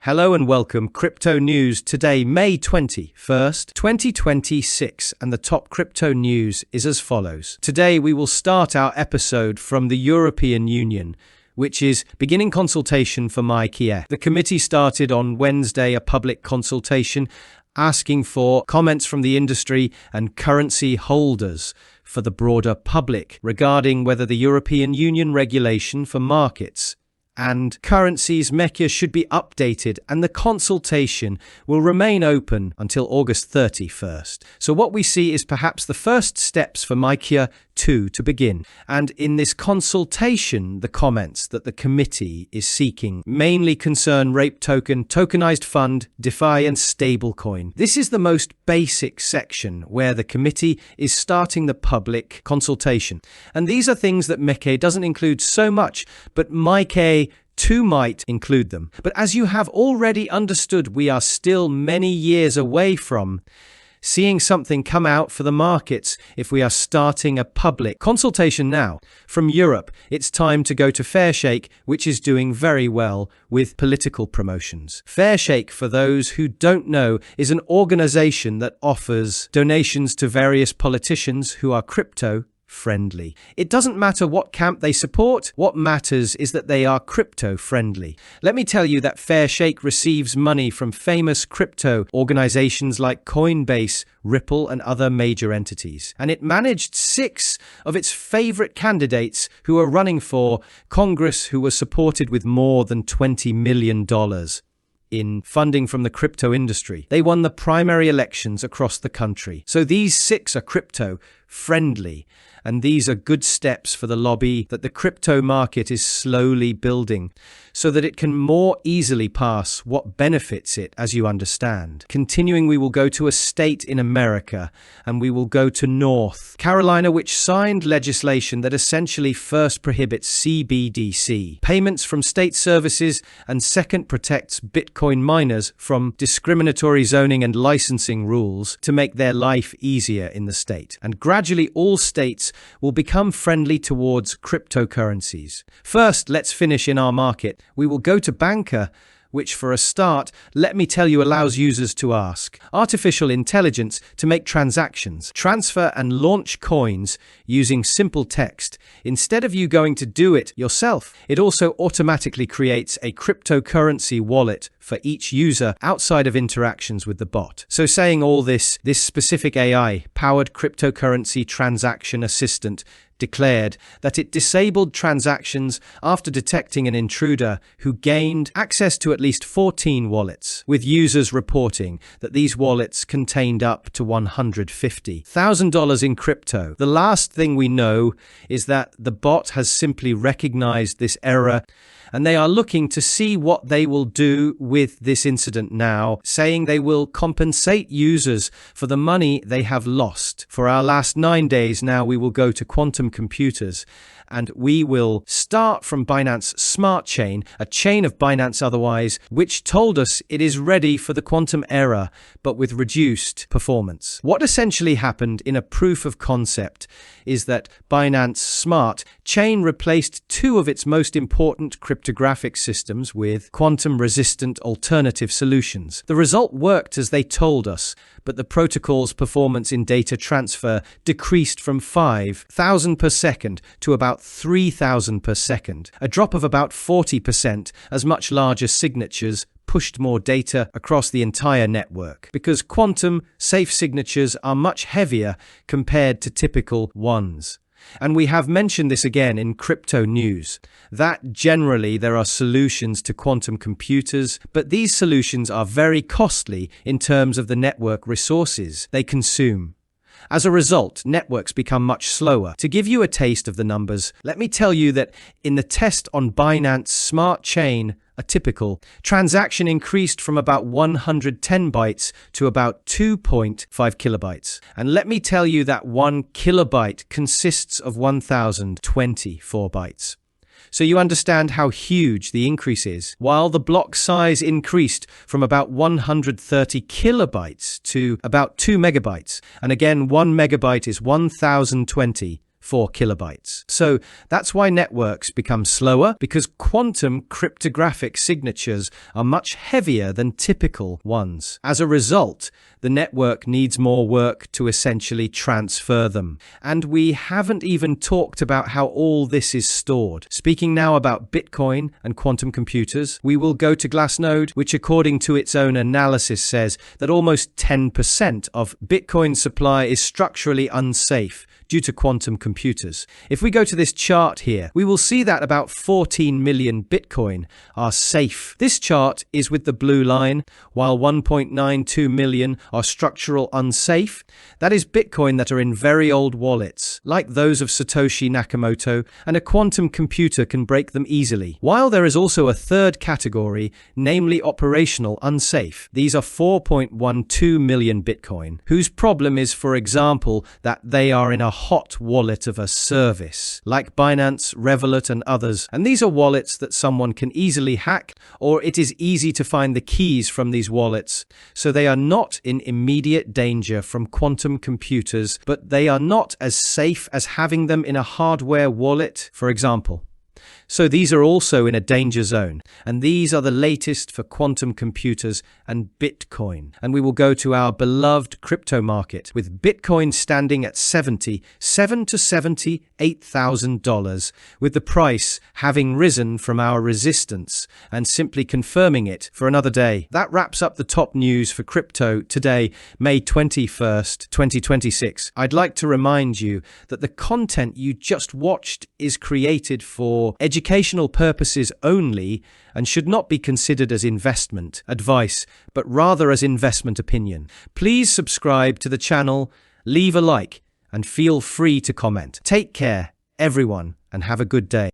Hello and welcome, Crypto News. Today, May 21st, 2026, and the top crypto news is as follows. Today, we will start our episode from the European Union, which is beginning consultation for MiCA. The committee started on Wednesday a public consultation asking for comments from the industry and currency holders for the broader public regarding whether the European Union regulation for markets and currencies MiCA should be updated, and the consultation will remain open until August 31st. So what we see is perhaps the first steps for MiCA 2 to begin. And in this consultation, the comments that the committee is seeking mainly concern RAPE token, tokenized fund, DeFi, and stablecoin. This is the most basic section where the committee is starting the public consultation. And these are things that MiCA doesn't include so much, but MiCA 2 might include them. But as you have already understood, we are still many years away from seeing something come out for the markets if we are starting a public consultation now. From Europe, it's time to go to Fairshake, which is doing very well with political promotions. Fairshake, for those who don't know, is an organization that offers donations to various politicians who are crypto friendly. It doesn't matter what camp they support, what matters is that they are crypto friendly. Let me tell you that Fairshake receives money from famous crypto organizations like Coinbase, Ripple, and other major entities. And it managed 6 of its favorite candidates who are running for Congress who were supported with more than $20 million in funding from the crypto industry. They won the primary elections across the country. So these 6 are crypto friendly, and these are good steps for the lobby that the crypto market is slowly building so that it can more easily pass what benefits it, as you understand. Continuing, we will go to a state in America, and we will go to North Carolina, which signed legislation that essentially first prohibits CBDC payments from state services and second protects Bitcoin miners from discriminatory zoning and licensing rules to make their life easier in the state. And gradually, all states will become friendly towards cryptocurrencies. First, let's finish in our market. We will go to Bankr, which for a start, let me tell you, allows users to ask artificial intelligence to make transactions, transfer and launch coins using simple text. Instead of you going to do it yourself, it also automatically creates a cryptocurrency wallet for each user outside of interactions with the bot. So saying all this specific AI-powered cryptocurrency transaction assistant declared that it disabled transactions after detecting an intruder who gained access to at least 14 wallets, with users reporting that these wallets contained up to $150,000 in crypto. The last thing we know is that the bot has simply recognized this error, and they are looking to see what they will do with this incident now, saying they will compensate users for the money they have lost. For our last 9 days now, we will go to quantum computers, and we will start from Binance Smart Chain, a chain of Binance otherwise, which told us it is ready for the quantum era, but with reduced performance. What essentially happened in a proof of concept is that Binance Smart Chain replaced 2 of its most important cryptographic systems with quantum-resistant alternative solutions. The result worked as they told us, but the protocol's performance in data transfer decreased from 5,000 per second to about 3,000 per second, a drop of about 40%, as much larger signatures pushed more data across the entire network, because quantum safe signatures are much heavier compared to typical ones. And we have mentioned this again in crypto news, that generally there are solutions to quantum computers, but these solutions are very costly in terms of the network resources they consume. As a result, networks become much slower. To give you a taste of the numbers, let me tell you that in the test on Binance Smart Chain, a typical transaction increased from about 110 bytes to about 2.5 kilobytes. And let me tell you that 1 kilobyte consists of 1024 bytes. So you understand how huge the increase is. While the block size increased from about 130 kilobytes to about 2 megabytes. And again, 1 megabyte is 1020 4 kilobytes. So that's why networks become slower, because quantum cryptographic signatures are much heavier than typical ones. As a result, the network needs more work to essentially transfer them. And we haven't even talked about how all this is stored. Speaking now about Bitcoin and quantum computers, we will go to Glassnode, which according to its own analysis says that almost 10% of Bitcoin's supply is structurally unsafe due to quantum computers. If we go to this chart here, we will see that about 14 million Bitcoin are safe. This chart is with the blue line, while 1.92 million are structural unsafe. That is Bitcoin that are in very old wallets, like those of Satoshi Nakamoto, and a quantum computer can break them easily. While there is also a third category, namely operational unsafe. These are 4.12 million Bitcoin, whose problem is, for example, that they are in a hot wallet of a service, like Binance, Revolut, and others. And these are wallets that someone can easily hack, or it is easy to find the keys from these wallets. So they are not in immediate danger from quantum computers, but they are not as safe as having them in a hardware wallet, for example. So these are also in a danger zone, and these are the latest for quantum computers and Bitcoin. And we will go to our beloved crypto market, with Bitcoin standing at $77,000 to $78,000, with the price having risen from our resistance and simply confirming it for another day. That wraps up the top news for crypto today, May 21st, 2026. I'd like to remind you that the content you just watched is created for educational purposes only and should not be considered as investment advice, but rather as investment opinion. Please subscribe to the channel, leave a like, and feel free to comment. Take care, everyone, and have a good day.